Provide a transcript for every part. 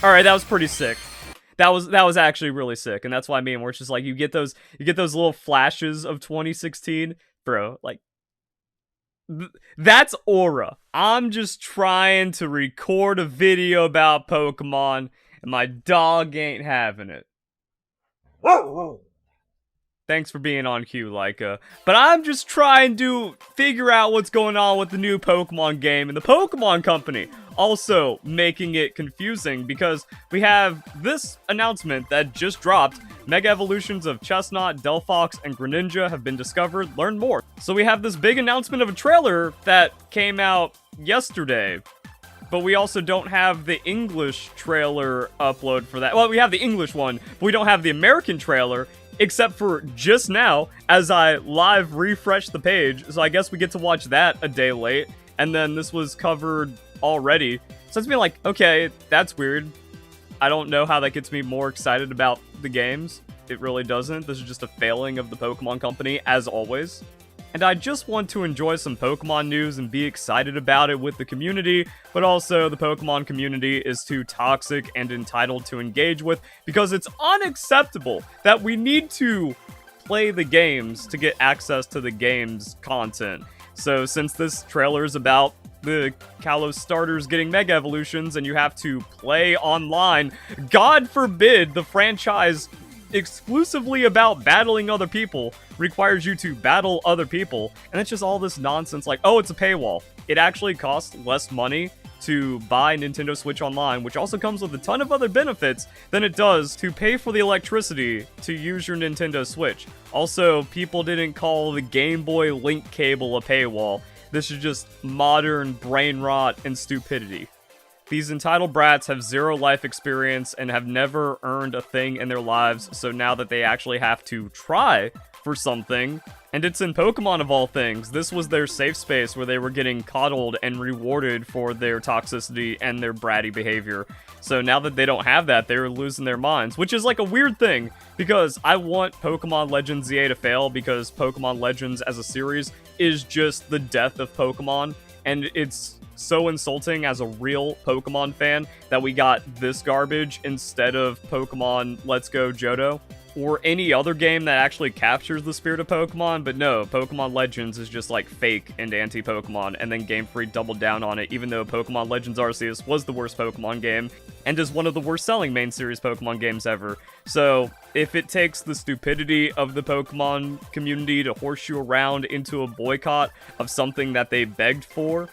All right, that was pretty sick. That was actually really sick, and that's why I mean, where it's just like you get those little flashes of 2016, bro. Like that's aura. I'm just trying to record a video about Pokemon, and my dog ain't having it. Thanks for being on cue, Leica. But I'm just trying to figure out what's going on with the new Pokemon game and the Pokemon Company. Also making it confusing because we have this announcement that just dropped. Mega evolutions of Chesnaught, Delphox, and Greninja have been discovered. Learn more. So we have this big announcement of a trailer that came out yesterday. But we also don't have the English trailer upload for that. Well, we have the English one, but we don't have the American trailer. Except for just now, as I live refresh the page, so I guess we get to watch that a day late, and then this was covered already. So it's been like, okay, that's weird. I don't know how that gets me more excited about the games. It really doesn't. This is just a failing of the Pokemon Company, as always. And I just want to enjoy some Pokemon news and be excited about it with the community, but also the Pokemon community is too toxic and entitled to engage with because it's unacceptable that we need to play the games to get access to the game's content. So since this trailer is about the Kalos starters getting Mega Evolutions and you have to play online, God forbid the franchise exclusively about battling other people requires you to battle other people, and it's just all this nonsense like, oh, it's a paywall. It actually costs less money to buy Nintendo Switch Online, which also comes with a ton of other benefits than it does to pay for the electricity to use your Nintendo Switch. Also, people didn't call the Game Boy Link cable a paywall. This is just modern brain rot and stupidity. These entitled brats have zero life experience and have never earned a thing in their lives, so now that they actually have to try for something, and it's in Pokemon of all things, this was their safe space where they were getting coddled and rewarded for their toxicity and their bratty behavior. So now that they don't have that, they're losing their minds, which is like a weird thing, because I want Pokemon Legends ZA to fail, because Pokemon Legends as a series is just the death of Pokemon, and it's so insulting as a real Pokemon fan that we got this garbage instead of Pokemon Let's Go Johto or any other game that actually captures the spirit of Pokemon. But no, Pokemon Legends is just like fake and anti-Pokemon, and then Game Freak doubled down on it, even though Pokemon Legends Arceus was the worst Pokemon game and is one of the worst selling main series Pokemon games ever. So if it takes the stupidity of the Pokemon community to horse you around into a boycott of something that they begged for,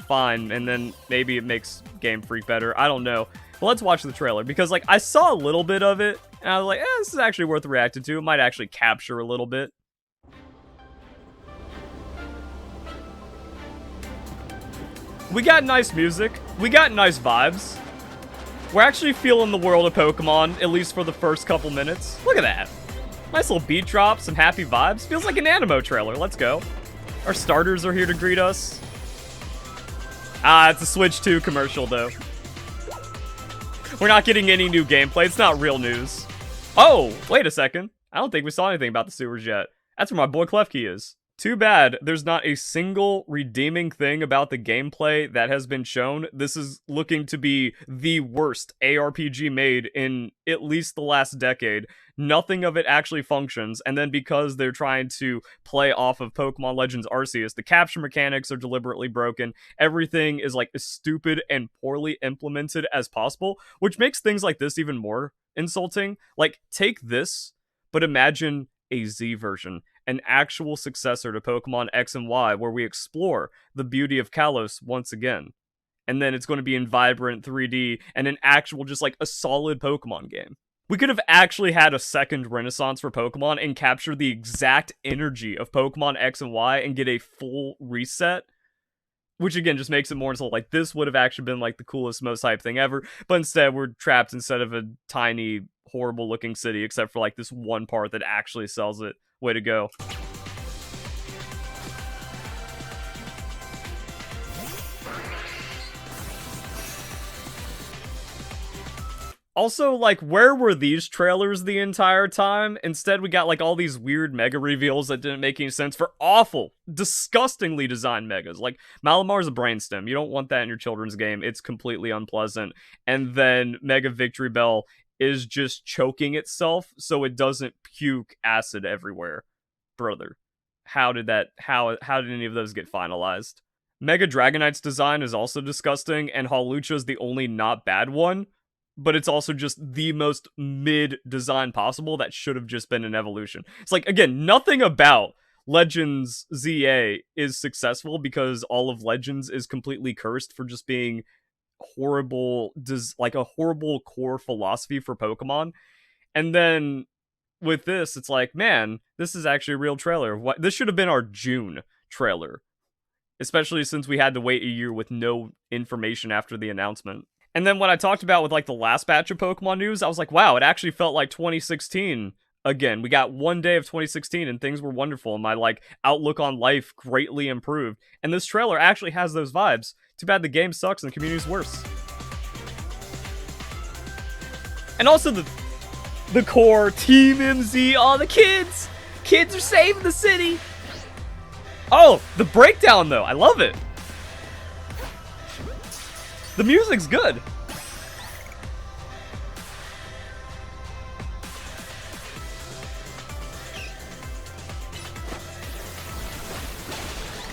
fine, and then maybe it makes Game Freak better. I don't know. But let's watch the trailer, because like I saw a little bit of it, and I was like, this is actually worth reacting to. It might actually capture a little bit. We got nice music. We got nice vibes. We're actually feeling the world of Pokemon, at least for the first couple minutes. Look at that. Nice little beat drop, some happy vibes. Feels like an Animo trailer. Let's go. Our starters are here to greet us. Ah, it's a Switch 2 commercial, though. We're not getting any new gameplay. It's not real news. Oh, wait a second. I don't think we saw anything about the sewers yet. That's where my boy Klefki is. Too bad there's not a single redeeming thing about the gameplay that has been shown. This is looking to be the worst ARPG made in at least the last decade. Nothing of it actually functions, and then because they're trying to play off of Pokemon Legends Arceus, the capture mechanics are deliberately broken. Everything is like as stupid and poorly implemented as possible, which makes things like this even more insulting. Like, take this, but imagine a Z version. An actual successor to Pokemon X and Y, where we explore the beauty of Kalos once again. And then it's going to be in vibrant 3D and an actual, just like a solid Pokemon game. We could have actually had a second renaissance for Pokemon and capture the exact energy of Pokemon X and Y and get a full reset. Which again just makes it more so like this would have actually been like the coolest, most hype thing ever. But instead we're trapped instead of a tiny, horrible looking city, except for like this one part that actually sells it. Way to go. Also, like, where were these trailers the entire time? Instead, we got, like, all these weird mega reveals that didn't make any sense for awful, disgustingly designed megas. Like, Malamar's a brainstem. You don't want that in your children's game. It's completely unpleasant. And then Mega Victory Bell is just choking itself so it doesn't puke acid everywhere. Brother, how did any of those get finalized? Mega Dragonite's design is also disgusting, and Hawlucha's the only not bad one, but it's also just the most mid design possible that should have just been an evolution. It's like, again, nothing about Legends ZA is successful because all of Legends is completely cursed for just being horrible, like a horrible core philosophy for Pokemon. And then with this, it's like, man, this is actually a real trailer. This should have been our June trailer, especially since we had to wait a year with no information after the announcement. And then when I talked about with like the last batch of Pokemon news, I was like, wow, it actually felt like 2016 again. We got one day of 2016 and things were wonderful and my like outlook on life greatly improved. And this trailer actually has those vibes. Too bad the game sucks and the community's worse. And also the core Team MZ, all the kids! Kids are saving the city! Oh, the breakdown though, I love it! The music's good.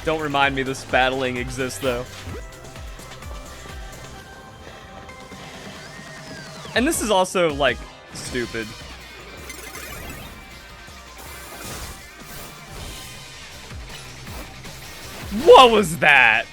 Don't remind me this battling exists though. And this is also like stupid. What was that?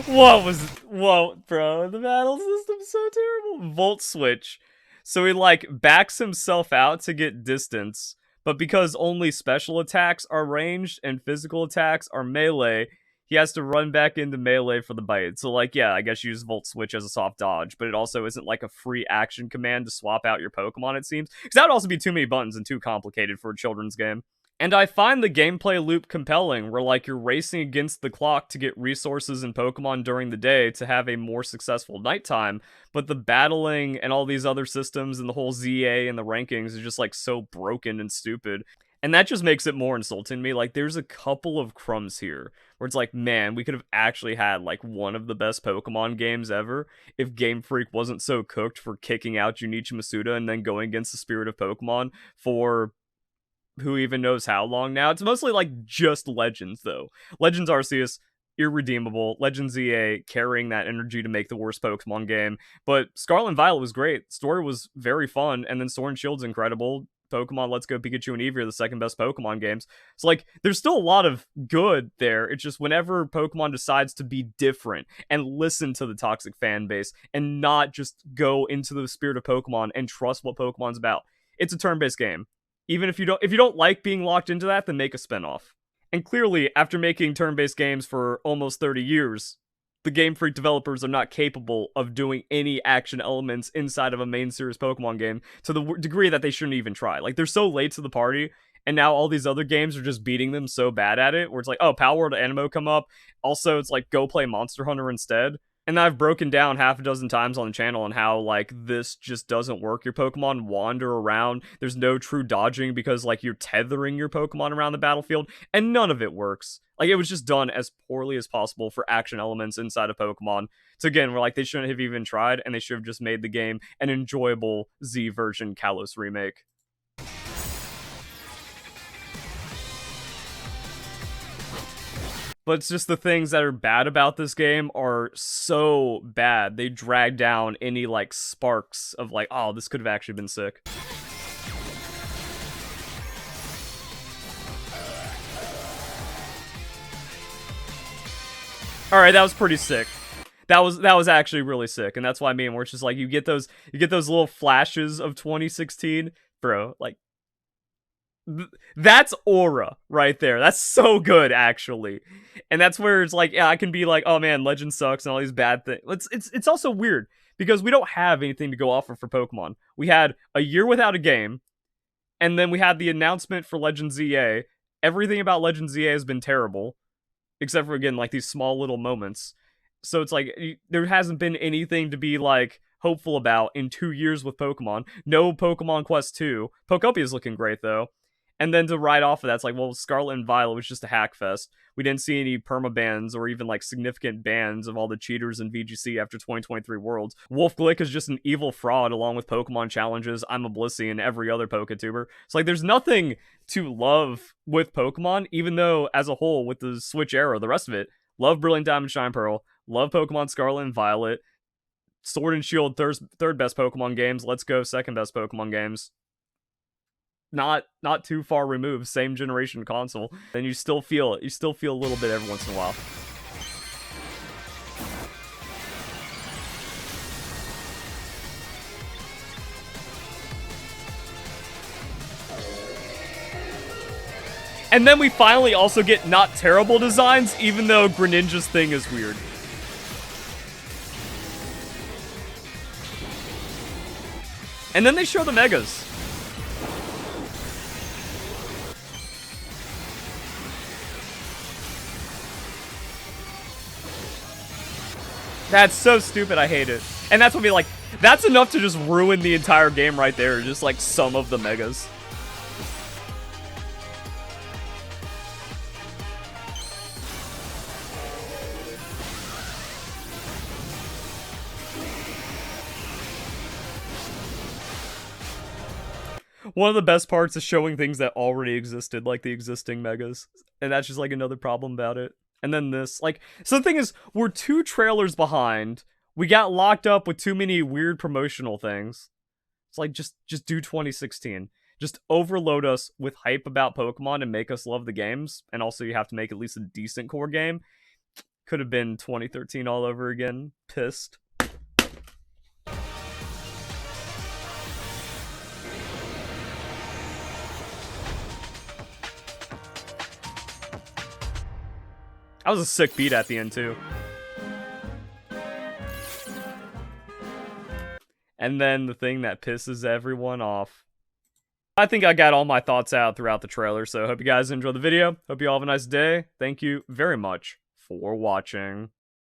Whoa, bro, the battle system's so terrible. Volt switch. So he like backs himself out to get distance, but because only special attacks are ranged and physical attacks are melee, he has to run back into melee for the bite. So like, yeah, I guess you use Volt Switch as a soft dodge, but it also isn't like a free action command to swap out your Pokemon, it seems. Because that would also be too many buttons and too complicated for a children's game. And I find the gameplay loop compelling, where like you're racing against the clock to get resources and Pokemon during the day to have a more successful nighttime, but the battling and all these other systems and the whole ZA and the rankings is just like so broken and stupid. And that just makes it more insulting to me. Like, there's a couple of crumbs here where it's like, man, we could have actually had like one of the best Pokemon games ever if Game Freak wasn't so cooked for kicking out Junichi Masuda and then going against the spirit of Pokemon for who even knows how long now. It's mostly like just Legends though. Legends Arceus, irredeemable. Legends ZA carrying that energy to make the worst Pokemon game. But Scarlet and Violet was great. Story was very fun, and then Sword and Shield's incredible. Pokemon Let's Go Pikachu and Eevee are the second best Pokemon games. So like, there's still a lot of good there. It's just whenever Pokemon decides to be different and listen to the toxic fan base and not just go into the spirit of Pokemon and trust what Pokemon's about. It's a turn-based game. Even if you don't like being locked into that, then make a spinoff. And clearly, after making turn-based games for almost 30 years, the Game Freak developers are not capable of doing any action elements inside of a main series Pokemon game to the degree that they shouldn't even try. Like, they're so late to the party, and now all these other games are just beating them so bad at it, where it's like, oh, Power World Animo come up. Also, it's like, go play Monster Hunter instead. And I've broken down half a dozen times on the channel on how, like, this just doesn't work. Your Pokemon wander around. There's no true dodging because, like, you're tethering your Pokemon around the battlefield. And none of it works. Like, it was just done as poorly as possible for action elements inside of Pokemon. So again, we're like, they shouldn't have even tried, and they should have just made the game an enjoyable Z version Kalos remake. But it's just the things that are bad about this game are so bad. They drag down any, like, sparks of, like, oh, this could have actually been sick. Alright, that was pretty sick. That was actually really sick. And that's why I mean, where it's just like, you get those little flashes of 2016. Bro, like, that's aura right there. That's so good, actually. And that's where it's like, yeah, I can be like, oh man, Legend sucks and all these bad things. It's also weird because we don't have anything to go off of for Pokemon. We had a year without a game, and then we had the announcement for Legend ZA. Everything about Legend ZA has been terrible, except for, again, like, these small little moments. So it's like, there hasn't been anything to be like, hopeful about in 2 years with Pokemon. No Pokemon Quest 2. Pokopia is looking great, though. And then to ride off of that, it's like, well, Scarlet and Violet was just a hack fest. We didn't see any perma-bans or even, like, significant bans of all the cheaters in VGC after 2023 Worlds. Wolf Glick is just an evil fraud along with Pokemon challenges, I'm Oblivion, and every other Poketuber. It's like, there's nothing to love with Pokemon, even though, as a whole, with the Switch era, the rest of it, love Brilliant Diamond Shine Pearl, love Pokemon Scarlet and Violet, Sword and Shield, third best Pokemon games, Let's Go, second best Pokemon games. Not too far removed, same generation console, and you still feel it. You still feel a little bit every once in a while. And then we finally also get not terrible designs, even though Greninja's thing is weird. And then they show the Megas. That's so stupid, I hate it. And that's what be like, that's enough to just ruin the entire game right there, just like some of the Megas. One of the best parts is showing things that already existed, like the existing Megas. And that's just like another problem about it. And then this, like, so the thing is, we're 2 trailers behind. We got locked up with too many weird promotional things. It's like, just do 2016. Just overload us with hype about Pokemon and make us love the games. And also you have to make at least a decent core game. Could have been 2013 all over again. Pissed. That was a sick beat at the end, too. And then the thing that pisses everyone off. I think I got all my thoughts out throughout the trailer, so hope you guys enjoyed the video. Hope you all have a nice day. Thank you very much for watching.